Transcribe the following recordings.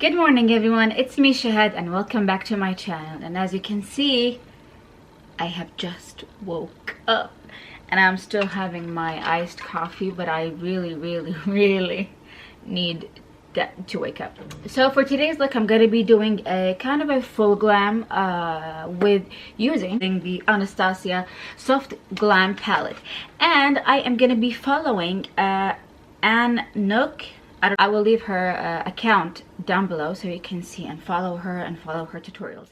Good morning everyone, it's me Shahad and welcome back to my channel. And as you can see, I have just woke up and I'm still having my iced coffee, but I really need that to wake up. So for today's look, I'm going to be doing a kind of a full glam with using the Anastasia soft glam palette, and I am going to be following An Knooks. I will leave her account down below so you can see and follow her tutorials.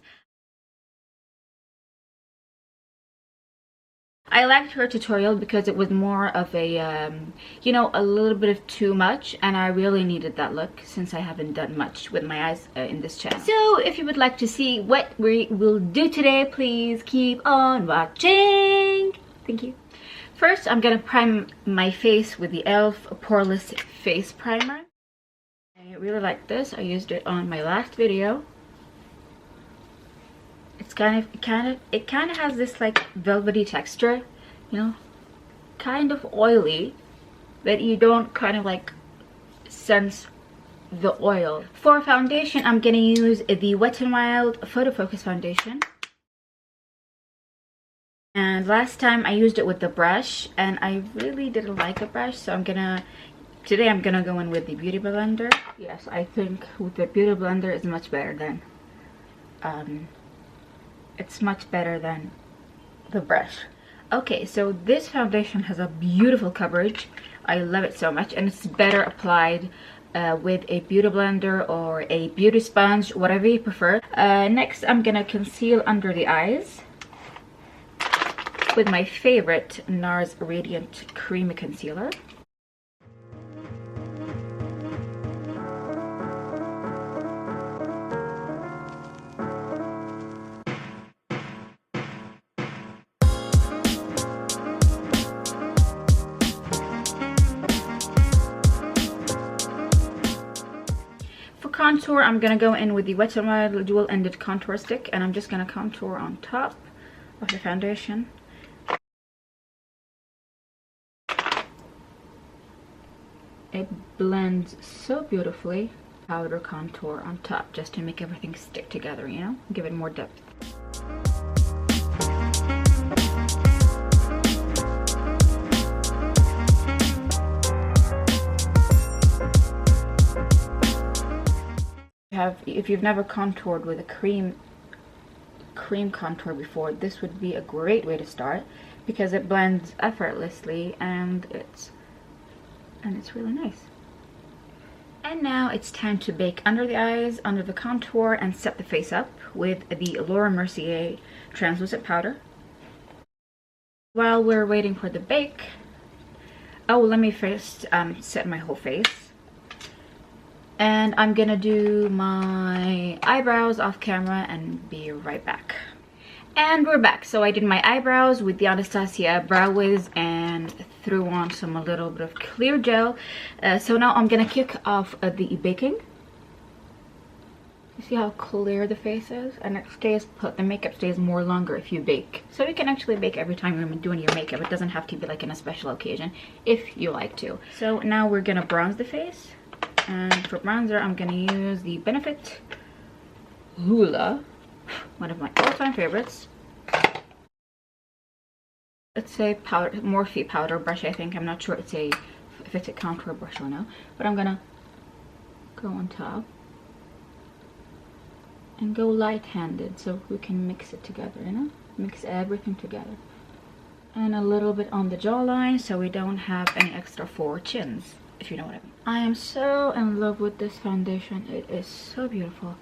I liked her tutorial because it was more of a, you know, a little bit of too much, and I really needed that look since I haven't done much with my eyes in this channel. So if you would like to see what we will do today, please keep on watching. Thank you. First, I'm gonna prime my face with the e.l.f. Poreless Face Primer. I really like this. I used it on my last video. It's it kind of has this like velvety texture, you know, kind of oily, but you don't kind of like sense the oil. For foundation, I'm gonna use the Wet n Wild Photo Focus foundation. And last time I used it with the brush and I really didn't like the brush, so today I'm gonna go in with the Beauty Blender. Yes, I think with the Beauty Blender is much better than it's much better than the brush. Okay, so this foundation has a beautiful coverage. I love it so much, and it's better applied with a Beauty Blender or a beauty sponge, whatever you prefer. Next, I'm gonna conceal under the eyes with my favorite NARS Radiant Creamy Concealer. For contour, I'm gonna go in with the Wet n Wild dual-ended contour stick, and I'm just gonna contour on top of the foundation. It blends so beautifully. Powder contour on top just to make everything stick together, you know, give it more depth. If you've never contoured with a cream contour before, this would be a great way to start because it blends effortlessly and it's really nice. And now it's time to bake under the eyes, under the contour, and set the face up with the Laura Mercier translucent powder. While we're waiting for the bake, let me first set my whole face. And I'm gonna do my eyebrows off camera and be right back. And we're back. So I did my eyebrows with the Anastasia Brow Wiz and threw on a little bit of clear gel. So now I'm gonna kick off the baking. You see how clear the face is? And it stays put. The makeup stays more longer if you bake. So you can actually bake every time you're doing your makeup. It doesn't have to be like in a special occasion if you like to. So now we're gonna bronze the face. And for bronzer, I'm gonna use the Benefit Helllllo, one of my all-time favorites. It's a powder, Morphe powder brush, I think. I'm not sure if it's a contour brush or no, but I'm gonna go on top and go light-handed so we can mix it together, you know, mix everything together. And a little bit on the jawline so we don't have any extra four chins, if you know what I mean. I am so in love with this foundation. It is so beautiful.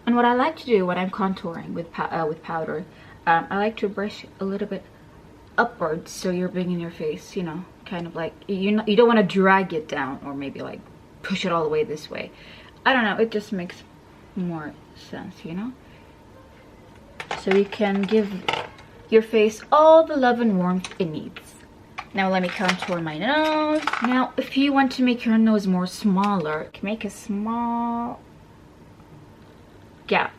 And what I like to do when I'm contouring with powder, I like to brush a little bit upwards so you're bringing your face, you know, kind of like, you don't want to drag it down or maybe like push it all the way this way. I don't know, it just makes more sense, you know? So you can give your face all the love and warmth it needs. Now let me contour my nose. Now if you want to make your nose more smaller, make a small gap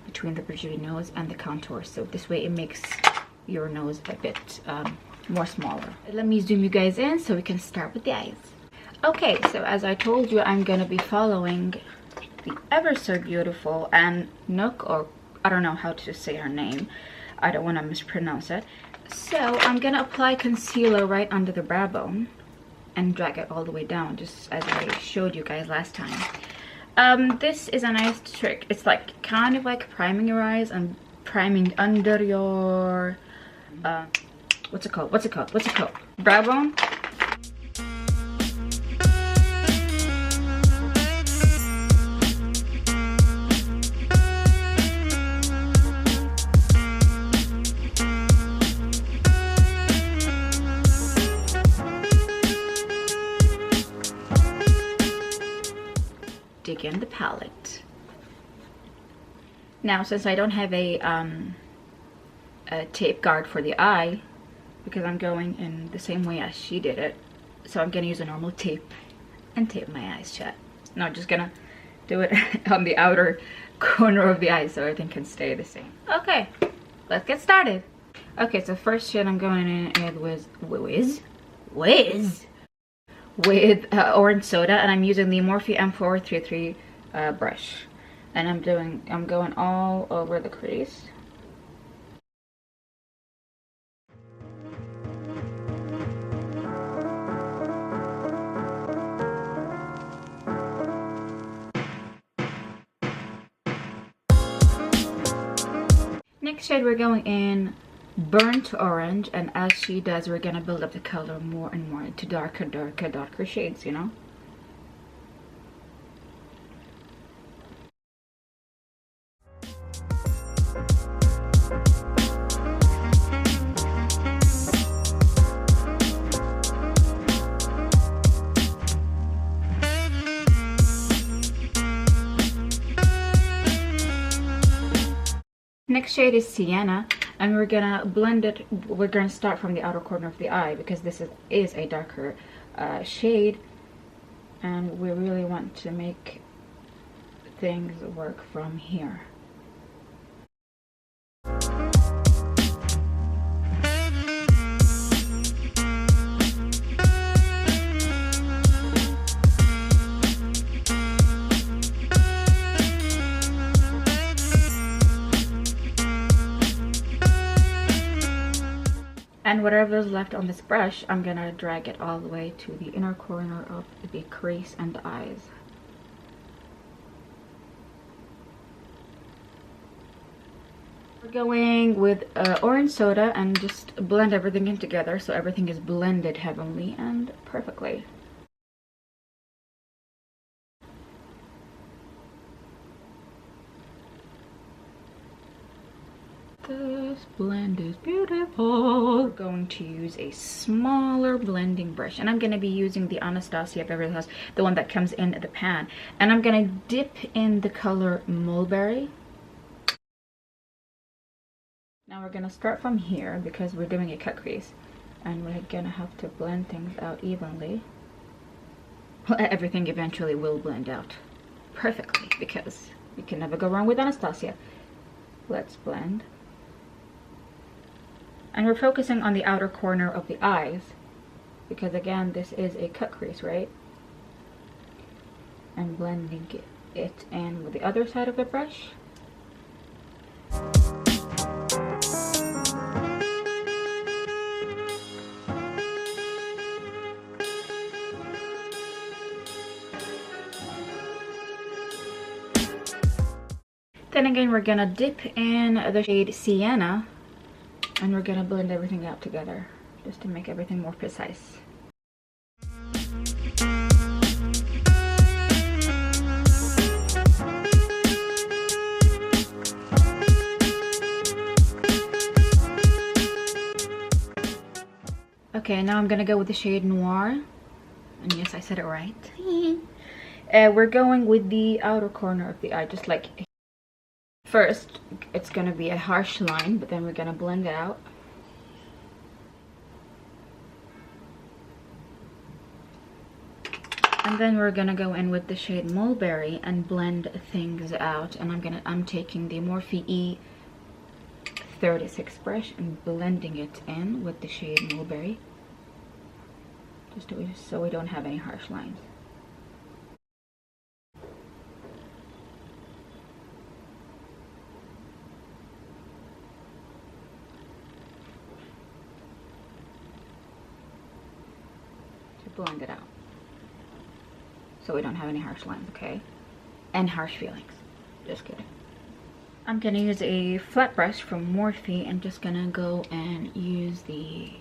between the bridge of your nose and the contour, so this way it makes your nose a bit more smaller. Let me zoom you guys in so we can start with the eyes. Okay, so as I told you, I'm gonna be following the ever so beautiful An Knooks, or I don't know how to say her name. I don't want to mispronounce it. So I'm gonna apply concealer right under the brow bone and drag it all the way down, just as I showed you guys last time. This is a nice trick. It's like kind of like priming your eyes and priming under your what's it called? Brow bone. Dig in the palette. Now, since I don't have a tape guard for the eye, because I'm going in the same way as she did it, so I'm gonna use a normal tape and tape my eyes shut. No, I'm just gonna do it on the outer corner of the eye so everything can stay the same. Okay, let's get started. Okay, so first shade I'm going in with orange soda, and I'm using the Morphe M433 brush, and I'm going all over the crease. Next shade we're going in burnt orange, and as she does, we're gonna build up the color more and more into darker shades, you know. Next shade is Sienna, and we're gonna blend it. We're gonna start from the outer corner of the eye because this is a darker shade, and we really want to make things work from here. And whatever is left on this brush, I'm gonna drag it all the way to the inner corner of the crease and the eyes. We're going with orange soda and just blend everything in together so everything is blended heavenly and perfectly. This blend is beautiful. We're going to use a smaller blending brush, and I'm going to be using the Anastasia Beverly Hills, the one that comes in the pan, and I'm going to dip in the color Mulberry. Now we're going to start from here because we're doing a cut crease, and we're going to have to blend things out evenly. Well, everything eventually will blend out perfectly because you can never go wrong with Anastasia. Let's blend. And we're focusing on the outer corner of the eyes because again this is a cut crease, right? And blending it in with the other side of the brush. Then again we're gonna dip in the shade Sienna, and we're gonna blend everything out together just to make everything more precise. Okay, now I'm gonna go with the shade Noir, and yes, I said it right. We're going with the outer corner of the eye, just like first it's gonna be a harsh line, but then we're gonna blend it out. And then we're gonna go in with the shade Mulberry and blend things out. And I'm taking the Morphe E36 brush and blending it in with the shade Mulberry. just so we don't have any harsh lines. To blend it out, so we don't have any harsh lines, okay? And harsh feelings. Just kidding. I'm gonna use a flat brush from Morphe and just gonna go and use the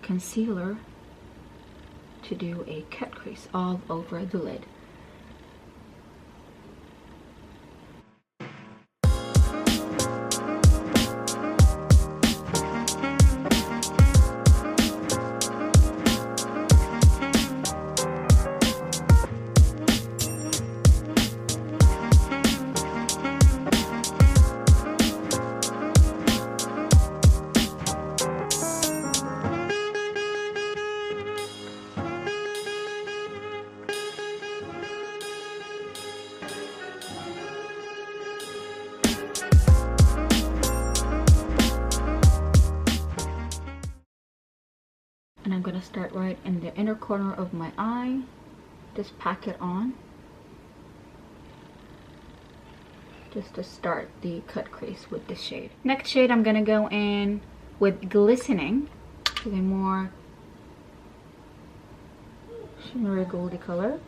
concealer to do a cut crease all over the lid. And I'm gonna start right in the inner corner of my eye. Just pack it on, just to start the cut crease with this shade. Next shade, I'm gonna go in with Glistening, with a more shimmery goldy color.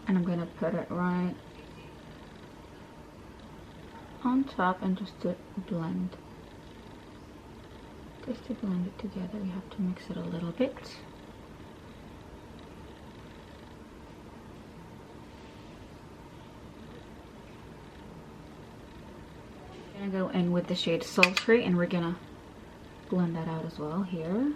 And I'm gonna put it right on top and just to blend. Just to blend it together, you have to mix it a little bit. I'm gonna go in with the shade Sultry and we're gonna blend that out as well here.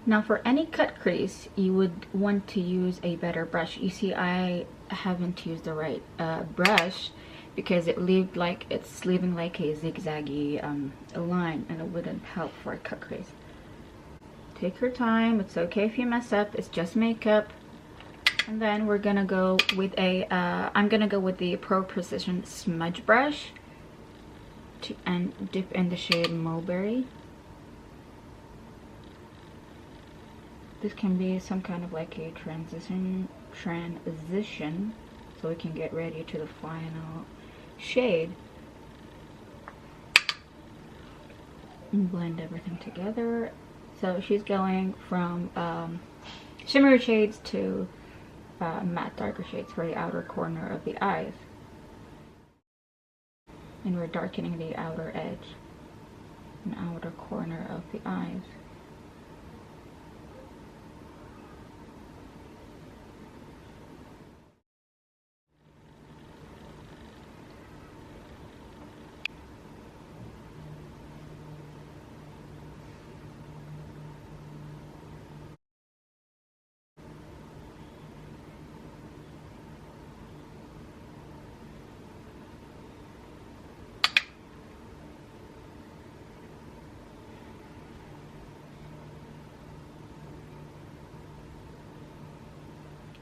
Now for any cut crease, you would want to use a better brush. You see, I haven't used the right brush because it's leaving like a zigzaggy line, and it wouldn't help for a cut crease. Take your time. It's okay if you mess up. It's just makeup. And then we're gonna go with I'm gonna go with the Pro Precision smudge brush and dip in the shade Mulberry. This can be some kind of like a transition so we can get ready to the final shade and blend everything together. So she's going from shimmery shades to matte darker shades for the outer corner of the eyes, and we're darkening the outer edge and outer corner of the eyes.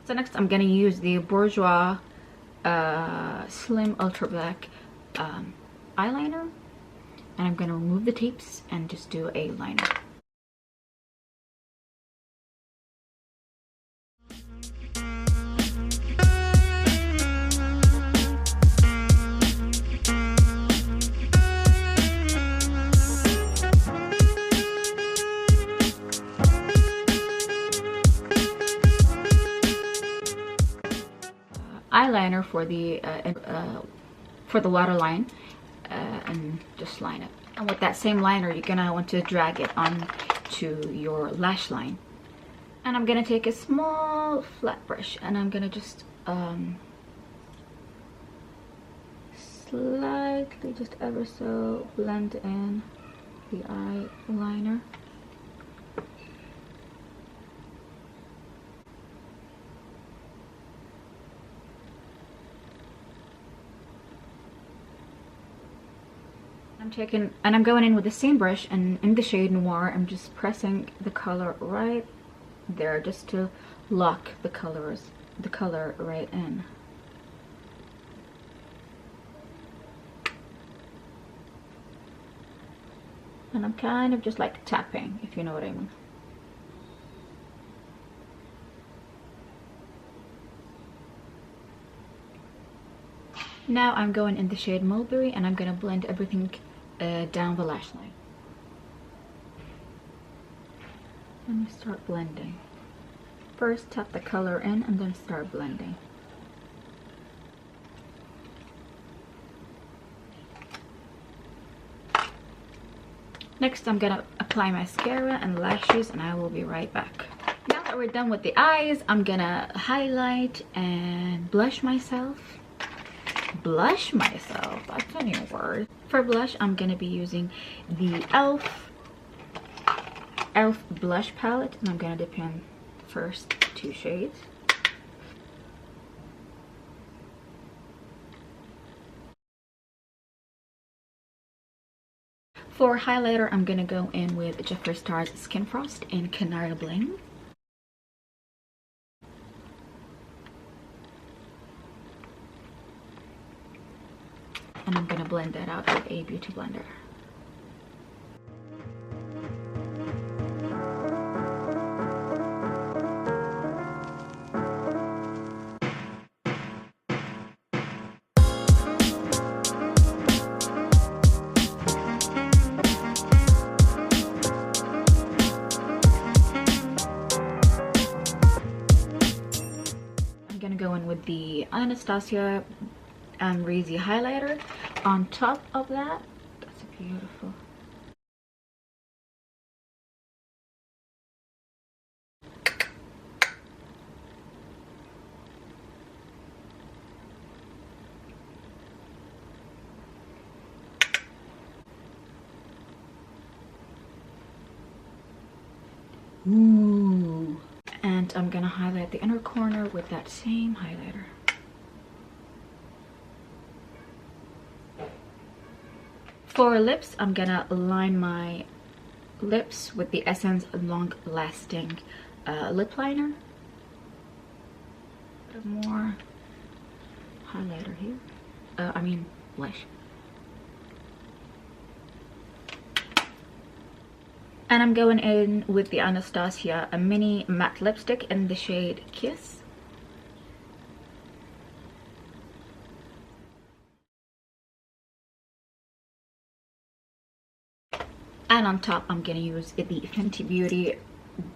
So next I'm gonna use the Bourjois Slim Ultra Black eyeliner, and I'm gonna remove the tapes and just do a liner. Eyeliner for the waterline, and just line it. And with that same liner, you're gonna want to drag it on to your lash line. And I'm gonna take a small flat brush and I'm gonna just slightly, just ever so, blend in the eyeliner. I'm going in with the same brush, and in the shade Noir, I'm just pressing the color right there just to lock the color right in. And I'm kind of just like tapping, if you know what I mean. Now I'm going in the shade Mulberry, and I'm gonna blend everything down the lash line. Let me start blending. First tap the color in and then start blending. Next I'm gonna apply mascara and lashes, and I will be right back. Now that we're done with the eyes, I'm gonna highlight and blush myself. That's a new word. For blush, I'm gonna be using the elf blush palette, and I'm gonna dip in the first 2 shades. For highlighter, I'm gonna go in with Jeffree Star's Skin Frost in Canary Bling. And I'm gonna blend that out with a beauty blender. I'm gonna go in with the Anastasia Breezy highlighter on top of that. That's beautiful. Ooh. And I'm gonna highlight the inner corner with that same highlighter. For lips, I'm gonna line my lips with the Essence Long Lasting lip liner. A bit more highlighter here. I mean blush. And I'm going in with the Anastasia mini matte lipstick in the shade Kiss. And on top, I'm gonna use the Fenty Beauty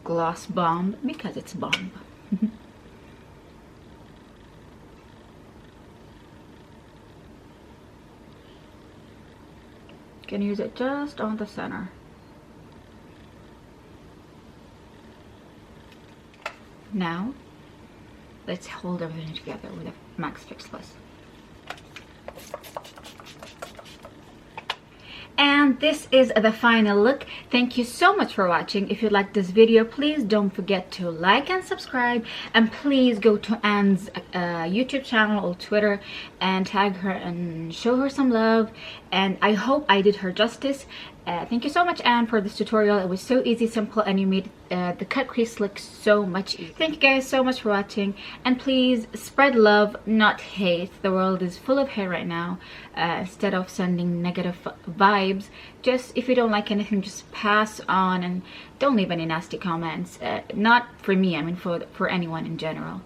Gloss Bomb because it's bomb. Gonna use it just on the center. Now, let's hold everything together with a MAC Fix Plus. And this is the final look. Thank you so much for watching. If you liked this video, please don't forget to like and subscribe, and please go to Anne's YouTube channel or Twitter and tag her and show her some love, and I hope I did her justice. Thank you so much, Anne, for this tutorial. It was so easy, simple, and you made the cut crease look so much easier. Thank you guys so much for watching, and please spread love, not hate. The world is full of hate right now. Instead of sending negative vibes, just if you don't like anything, just pass on and don't leave any nasty comments. Not for me, I mean for anyone in general.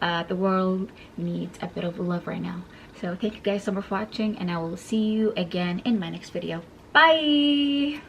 The world needs a bit of love right now. So thank you guys so much for watching, and I will see you again in my next video. Bye!